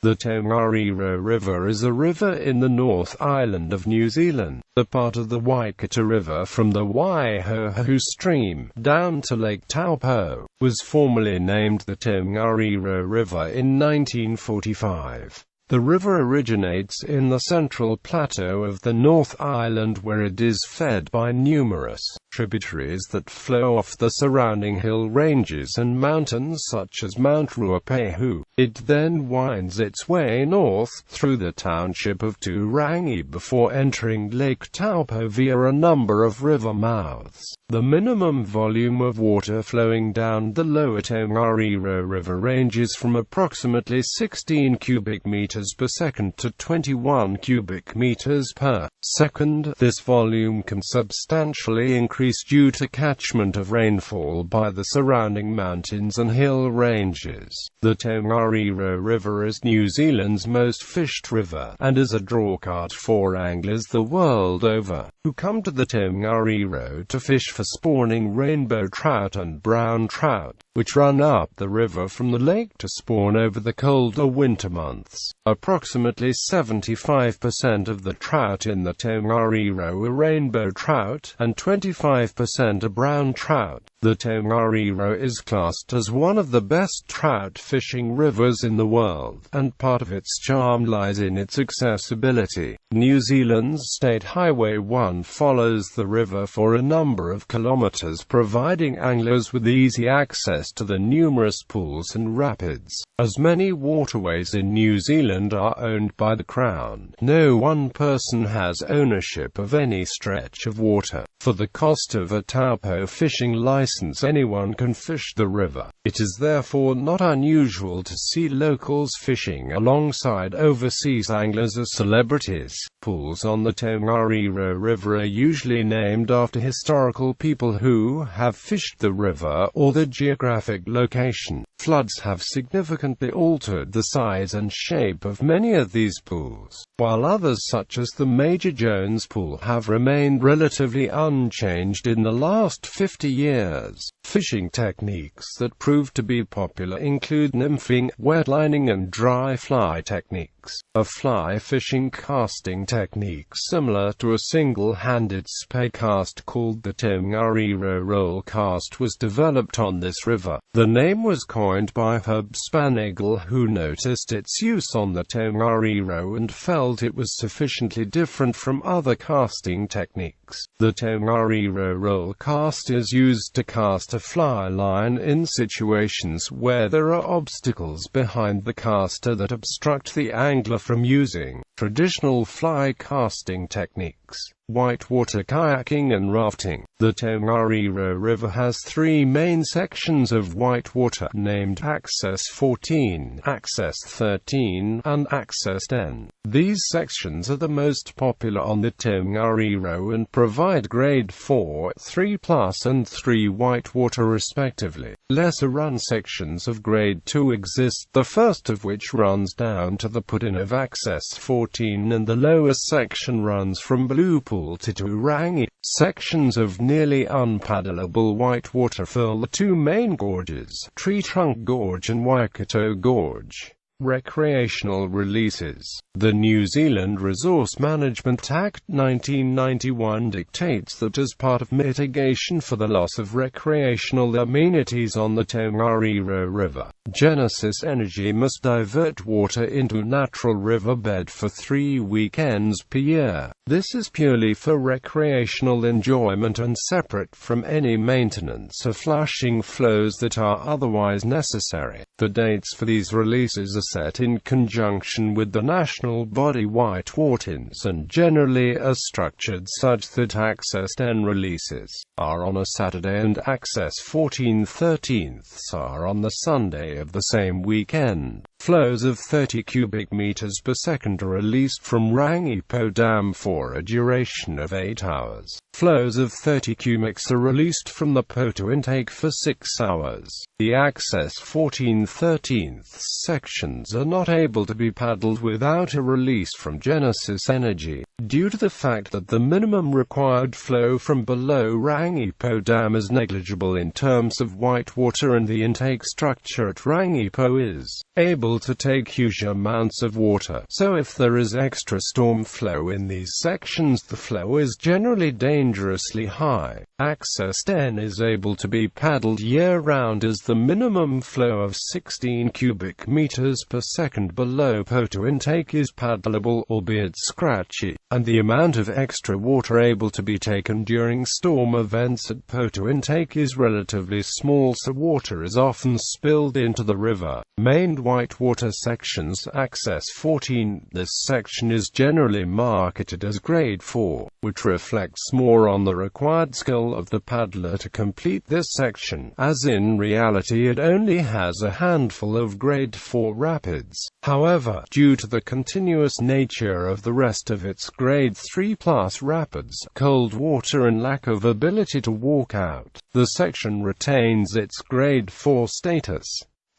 The Tongariro River is a river in the North Island of New Zealand. The part of the Waikato River from the Waihohonu stream down to Lake Taupo was formerly named the Tongariro River in 1945. The river originates in the Central Plateau of the North Island, where it is fed by numerous tributaries that flow off the surrounding hill ranges and mountains such as Mount Ruapehu.It then winds its way north through the township of Turangi before entering Lake Taupo via a number of river mouths. The minimum volume of water flowing down the lower Tongariro River ranges from approximately 16 cubic meters per second to 21 cubic meters per second. This volume can substantially increase due to catchment of rainfall by the surrounding mountains and hill ranges. The Tongariro River is New Zealand's most fished river, and is a drawcard for anglers the world over, who come to the Tongariro to fish for spawning rainbow trout and brown trout, which run up the river from the lake to spawn over the colder winter months. Approximately 75% of the trout in the Tongariro are rainbow trout, and 25% are brown trout. The Tongariro is classed as one of the best trout fishing rivers in the world, and part of its charm lies in its accessibility. New Zealand's State Highway 1 follows the river for a number of kilometers, providing anglers with easy access to the numerous pools and rapids. As many waterways in New Zealand are owned by the Crown, no one person has ownership of any stretch of water. For the cost of a Taupo fishing license, anyone can fish the river. It is therefore not unusual to see locals fishing alongside overseas anglers as celebrities. Pools on the Tongariro River are usually named after historical people who have fished the river or the geographic location. Floods have significantly altered the size and shape of many of these pools, while others such as the Major Jones Pool have remained relatively unchanged in the last 50 years. Fishing techniques that prove to be popular include nymphing, wetlining and dry fly techniques. A fly fishing casting technique similar to a single-handed spey cast called the Tongariro roll cast was developed on this river. The name was coined by Herb Spanagel, who noticed its use on the Tongariro and felt it was sufficiently different from other casting techniques. The Tongariro roll cast is used to cast a fly line in situations where there are obstacles behind the caster that obstruct the angler from using traditional fly casting techniques. Whitewater kayaking and rafting. The Tongariro River has three main sections of whitewater, named Access 14, Access 13, and Access 10. These sections are the most popular on the Tongariro and provide grade 4, 3+, and 3 whitewater respectively. Lesser-run sections of grade 2 exist, the first of which runs down to the put-in of Access 14, and the lowest section runs from Blue Pool to Turangi. Sections of nearly unpaddleable whitewater fill the two main gorges, Tree Trunk Gorge and Waikato Gorge. Recreational releases. The New Zealand Resource Management Act 1991 dictates that as part of mitigation for the loss of recreational amenities on the Tongariro River, Genesis Energy must divert water into natural riverbed for 3 weekends per year. This is purely for recreational enjoyment and separate from any maintenance or flushing flows that are otherwise necessary. The dates for these releases are set in conjunction with the national body Whitewater's and generally are structured such that Access 10 releases are on a Saturday and Access 14/13 are on the Sunday of the same weekend. Flows of 30 cubic meters per second are released from Rangipo Dam for a duration of 8 hours. Flows of 30 cubics are released from the Poto intake for 6 hours. The Access 14/13 sections are not able to be paddled without a release from Genesis Energy, due to the fact that the minimum required flow from below Rangipo Dam is negligible in terms of whitewater, and the intake structure at Rangipo is able able to take huge amounts of water. So if there is extra storm flow in these sections, the flow is generally dangerously high. Access 10 is able to be paddled year-round as the minimum flow of 16 cubic meters per second below Poto intake is paddleable, albeit scratchy, and the amount of extra water able to be taken during storm events at Poto intake is relatively small, so water is often spilled into the river. Main whitewater sections. Access 14. This section is generally marketed as Grade 4, which reflects more on the required skill of the paddler to complete this section, as in reality it only has a handful of Grade 4 rapids. However, due to the continuous nature of the rest of its Grade 3+ rapids, cold water and lack of ability to walk out, the section retains its Grade 4 status.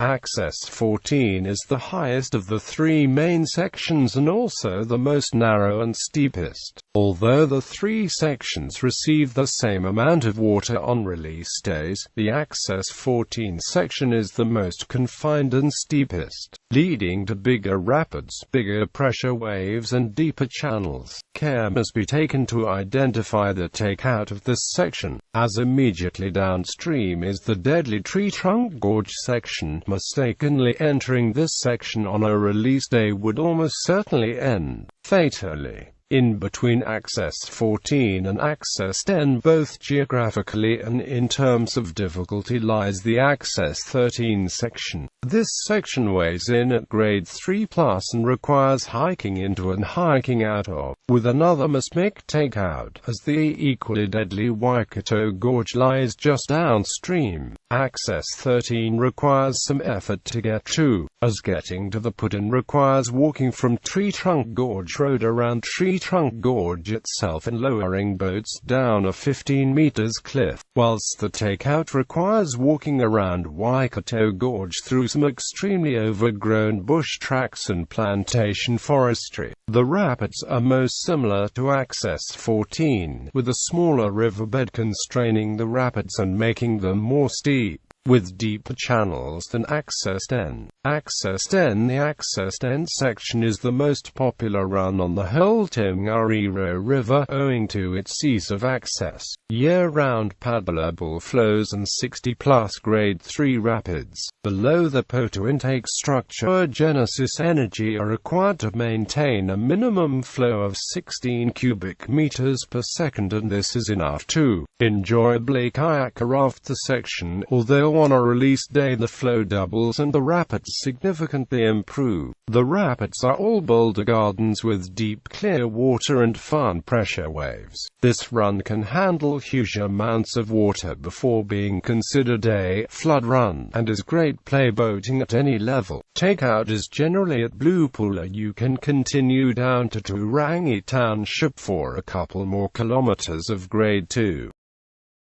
Access 14 is the highest of the three main sections and also the most narrow and steepest. Although the three sections receive the same amount of water on release days, the Access 14 section is the most confined and steepest, leading to bigger rapids, bigger pressure waves and deeper channels. Care must be taken to identify the takeout of this section, as immediately downstream is the deadly Tree Trunk Gorge section. Mistakenly entering this section on a release day would almost certainly end fatally. In between Access 14 and Access 10, both geographically and in terms of difficulty, lies the Access 13 section. This section weighs in at Grade 3+ and requires hiking into and hiking out of, with another must make takeout, as the equally deadly Waikato Gorge lies just downstream. Access 13 requires some effort to get to, as getting to the put-in requires walking from Tree Trunk Gorge Road around Tree Trunk Gorge itself and lowering boats down a 15 meters cliff, whilst the takeout requires walking around Waikato Gorge through some extremely overgrown bush tracks and plantation forestry. The rapids are most similar to Access 14, with a smaller riverbed constraining the rapids and making them more steep, with deeper channels than Access 10. Access 10. The Access 10 section is the most popular run on the whole Tongariro River, owing to its ease of access, year-round paddleable flows and 60+ Grade 3 rapids. Below the Poto intake structure, originates energy are required to maintain a minimum flow of 16 cubic meters per second, and this is enough to enjoyably kayak raft the section, although on a release day the flow doubles and the rapids significantly improve. The rapids are all boulder gardens with deep clear water and fun pressure waves. This run can handle huge amounts of water before being considered a flood run, and is great play boating at any level. Takeout is generally at Blue Pool. You can continue down to Turangi Township for a couple more kilometers of Grade 2.